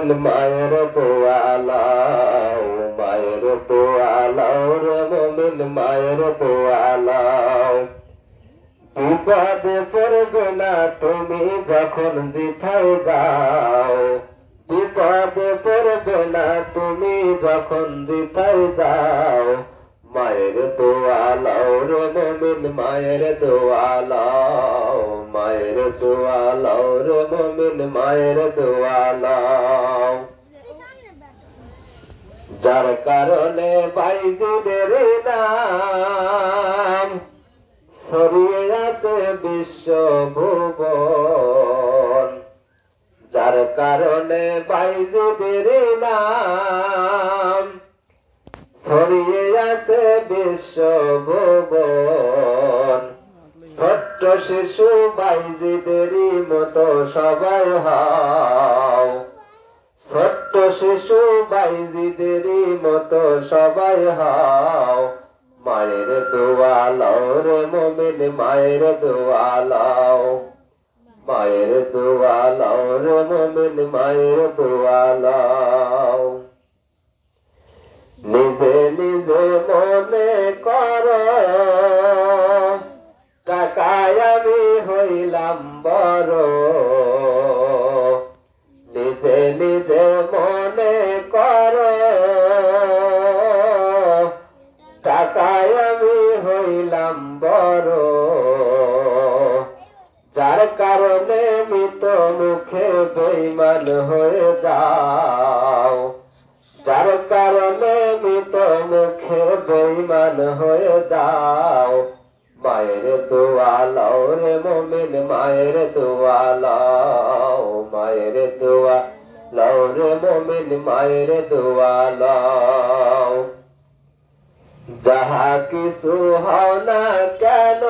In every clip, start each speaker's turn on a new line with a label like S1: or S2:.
S1: মায়ের দোয়া লাও, মায়ের দোয়া লাও রে মুমিন, মায়ের দোয়া লাও। বিপদে পড়বে না তুমি যখন যেথায় যাও, বিপদে পড়বে না তুমি যখন যেথায় যাও। মায়ের দোয়া লাও রে মুমিন, মায়ের দোয়া লাও, মায়ের দোয়া লাও রে মুমিন, মায়ের দোয়া লাও। যার কারণে বাইজিদের নাম ছড়িয়ে আছে বিশ্ব ভুবন, যার কারণে বাইজিদের নাম ছড়িয়ে আছে বিশ্ব ভুবন। ছোট্ট শিশু বাইজিদেরই মতো সবাই হও, ছোট্ট শিশু বাইজিদেরই মতো সবাই হও। মায়ের দোয়া লাও রে মুমিন, মায়ের দোয়া লাও, মায়ের দোয়া লাও রে মুমিন, মায়ের দোয়া লাও। নিজে নিজে মনে করো টাকায় আমি হইলাম বড়, নিজে নিজে মনে করো টাকায় আমি হইলাম বড়। যার কারণে মৃত মুখে বেঈমান হয়ে যাও, যার কারণে মৃত মুখে বেঈমান হয়ে যাও। মায়ের দোয়া লাও রে মুমিন, মায়ের দোয়া লাও, মায়ের দোয়া লাও রে মুমিন, মায়ের দোয়া লাও। যাহা কিছু হও না কেন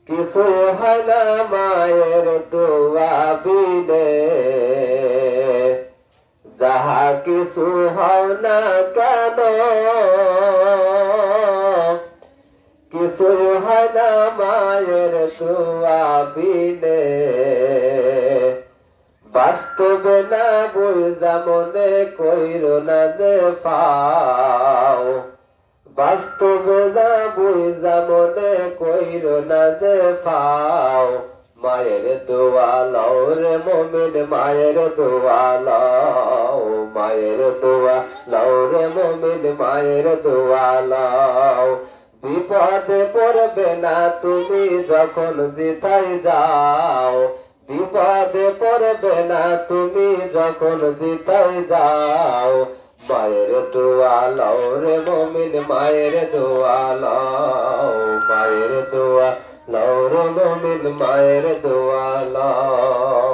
S1: কিছু হয় না মায়ের দোয়া বিনে, যাহা কিছু হও না কেন কিছু হয় না মায়ের দোয়া বিনে। বাস্তবে না বুঝা মনে কইরো না যে পাও, বাস্তবে না বুঝা মনে কইরো না যে পাও। মায়ের দোয়া লাও রে মুমিন, মায়ের দোয়া লাও, মায়ের দোয়া লাও রে মুমিন, মায়ের দোয়া লাও। বিপদে পড়বে না তুমি যখন যেথায় যাও, বিপদে পড়বে না তুমি যখন যেথায় যাও। মায়ের দোয়া লাও রে মুমিন, মায়ের দোয়া লাও, মায়ের দোয়া লাও রে মুমিন, মায়ের দোয়া লাও।